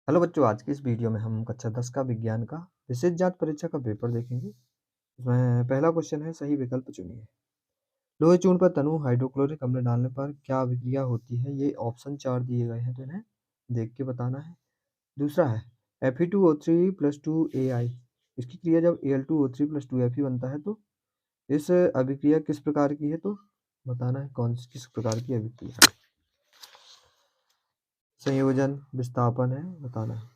Hello बच्चों, आज की इस वीडियो में हम कक्षा 10 का विज्ञान का विशेष जांच परीक्षा का पेपर देखेंगे। इसमें पहला क्वेश्चन है, सही विकल्प चुनिए। लोहे चूर्ण पर तनु हाइड्रोक्लोरिक अम्ल डालने पर क्या अभिक्रिया होती है? ये ऑप्शन 4 दिए गए हैं, तो इन्हें देख के बताना है। दूसरा है Fe2O3 प्लस 2Ai। इसकी क्रिया जब Al2O3 प्लस 2Fe बनता है तो इस अभिक्रिया किस प्रकार की है? तो बताना है किस प्रकार की अभिक्रिया है। संयोजन, विस्थापन है, बताना है।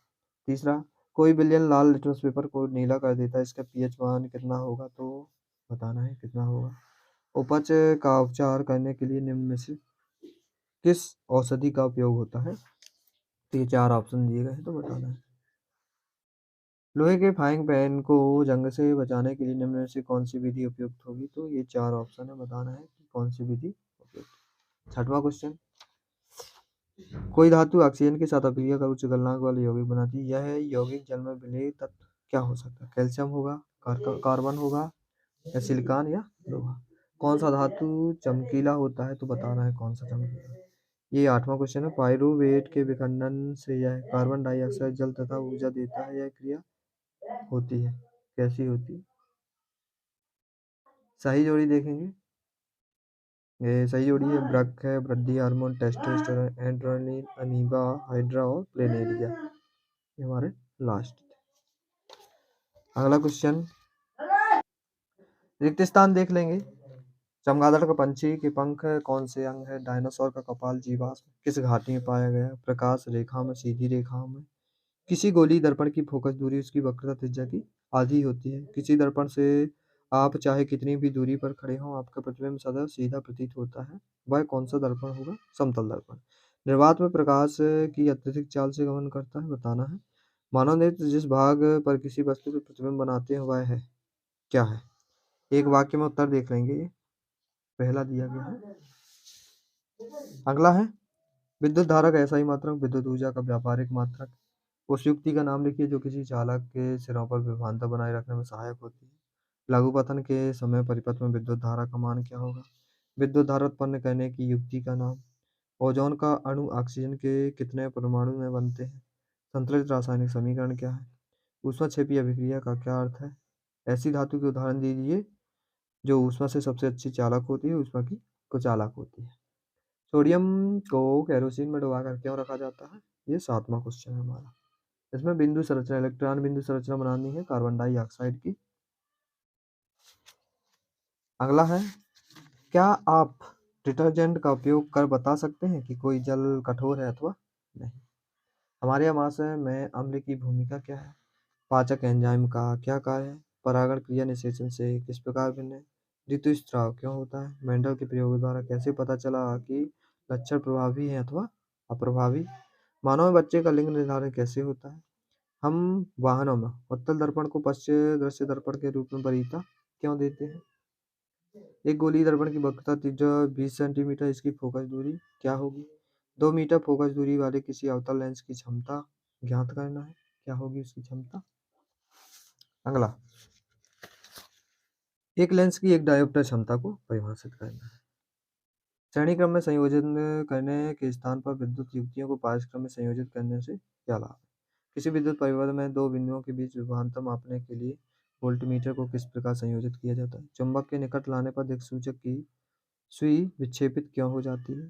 तीसरा, कोई विलयन लाल लिटमस पेपर को नीला कर देता है, इसका पीएच मान कितना होगा? तो बताना है कितना होगा। उपज का उपचार करने के लिए निम्न में से किस औषधि का उपयोग होता है? तो ये 4 ऑप्शन दिए गए हैं, तो बताना है। लोहे के फ्राइंग पैन को जंग से बचाने के लिए निम्न में से कौन सी विधि उपयुक्त होगी? तो ये 4 ऑप्शन है, बताना है कि कौन सी विधि उपयुक्त। छठवां क्वेश्चन, कोई धातु ऑक्सीजन के साथ अभिक्रिया कर उच्च गलनांक वाले यौगिक बनाती है। यह यौगिक जल में विलय तत्व क्या हो सकता है? कैल्शियम होगा, कार्बन होगा, या सिलिकॉन, या लोहा। कौन सा धातु चमकीला होता है? तो बताना है कौन सा चमकीला। ये 8वां क्वेश्चन है, पायरुवेट के विखंडन से यह कार्बन डाइऑक्साइड जल तथा ऊर्जा देता है, यह क्रिया होती है, कैसी होती है? सही जोड़ी देखेंगे। ये सही जोड़ी है, ब्रक है, वृद्धि hormone, testosterone, adrenaline, amoeba, hydra और प्लेनेरिया। ये हमारे लास्ट। अगला क्वेश्चन, रिक्त स्थान देख लेंगे। चमगादड़ का पंछी के पंख कौन से अंग है? डायनासोर का कपाल जीवाश्म किस घाटी में पाया गया? प्रकाश रेखा में, सीधी रेखा में। किसी गोली दर्पण की फोकस दूरी उसकी वक्रता त्रिज्या की आधी होती है। किसी दर्पण से आप चाहे कितनी भी दूरी पर खड़े हों, आपका प्रतिबिंब सदा सीधा प्रतीत होता है। वह कौन सा दर्पण होगा? समतल दर्पण। निर्वात में प्रकाश की अत्यधिक चाल से गमन करता है, बताना है। मानव नेत्र जिस भाग पर किसी वस्तु के प्रतिबिंब बनाते हैं वह है क्या है? एक वाक्य में उत्तर देख लेंगे। ये पहला दिया गया है। अगला है, विद्युत धारा का एसआई मात्रक, विद्युत ऊर्जा का व्यापारिक मात्रक। उस युक्ति का नाम लिखिए जो किसी चालक के सिरों पर विभवांतर बनाए रखने में सहायक होती है। लघुपतन के समय परिपथ में विद्युत धारा का मान क्या होगा? विद्युत धारा उत्पन्न करने की युक्ति का नाम। ओजोन का अणु ऑक्सीजन के कितने परमाणु में बनते हैं? संतुलित रासायनिक समीकरण क्या है? ऊष्माक्षेपी अभिक्रिया का क्या अर्थ है? ऐसी धातु के उदाहरण दीजिए जो ऊष्मा से सबसे अच्छी चालक होती है, ऊष्मा की कुचालक होती है। सोडियम को केरोसिन में डुबाकर क्यों रखा जाता है? ये 7वां क्वेश्चन है हमारा। इसमें बिंदु संरचना, इलेक्ट्रॉन बिंदु संरचना बनानी है कार्बन डाइऑक्साइड की। अगला है, क्या आप डिटर्जेंट का उपयोग कर बता सकते हैं कि कोई जल कठोर है अथवा नहीं? हमारे आमाशय में अम्ल की भूमिका क्या है? पाचक एंजाइम का क्या कार्य है? परागण क्रिया निषेचन से किस प्रकार भिन्न है? ऋतुस्राव क्यों होता है? मेंडल के प्रयोग द्वारा कैसे पता चला कि लक्षण प्रभावी है अथवा अप्रभावी? मानव में बच्चे का लिंग निर्धारण कैसे होता है? हम वाहनों में उत्तल दर्पण को पश्च दृश्य दर्पण के रूप में वरीयता क्यों देते हैं? एक गोली दर्पण की वक्रता त्रिज्या 20 सेंटीमीटर, इसकी फोकस दूरी क्या होगी? 2 मीटर फोकस दूरी वाले किसी अवतल लेंस की क्षमता ज्ञात करना है, क्या होगी उसकी क्षमता? अगला, एक लेंस की एक डायोप्टर क्षमता को परिभाषित करना है। श्रेणी क्रम में संयोजन करने के स्थान पर विद्युत युक्तियों को पारस्परिक क्रम में संयोजित करने से क्या लाभ है? किसी विद्युत परिपथ में दो बिंदुओं के बीच विभवांतर मापने के लिए वोल्टमीटर को किस प्रकार संयोजित किया जाता है? चुंबक के निकट लाने पर दिक्सूचक की सुई विक्षेपित क्यों हो जाती है?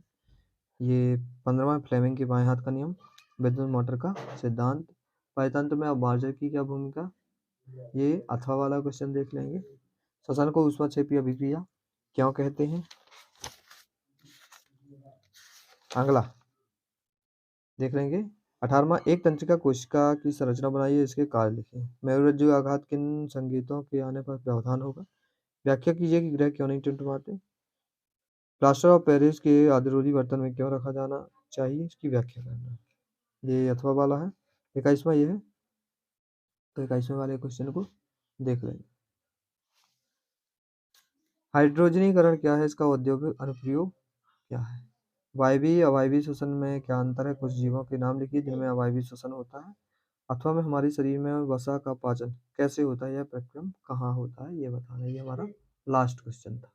ये 15वां फ्लेमिंग के बाएं हाथ का नियम। विद्युत मोटर का सिद्धांत। परितंत्र में अवमार्जक की क्या भूमिका? ये अथवा वाला क्वेश्चन देख लेंगे। श्वसन को ऊष्माक्षेपी अभिक्रिया क्यों कहते हैं? अगला देख लेंगे 18वां, एक तंत्रिका कोशिका की संरचना बनाइए, इसके कार्य लिखें। मेरुरज्जु आघात किन संकेतों के आने पर व्यवधान होगा? व्याख्या कीजिए कि ग्रह क्यों नहीं टिमटिमाते? प्लास्टर ऑफ पेरिस के आदिरोधी बर्तन में क्यों रखा जाना चाहिए, इसकी व्याख्या करना। ये अथवा वाला है। 21वां ये है, तो 21वें वाले क्वेश्चन को देख लेंगे। हाइड्रोजनीकरण क्या है? इसका औद्योगिक अनुप्रयोग क्या है? वायवीय अवायवीय श्वसन में क्या अंतर है? कुछ जीवों के नाम लिखिए जिनमें अवायवीय श्वसन होता है। अथवा में हमारे शरीर में वसा का पाचन कैसे होता है? यह प्रक्रम कहाँ होता है? ये बताना। ये हमारा लास्ट क्वेश्चन था।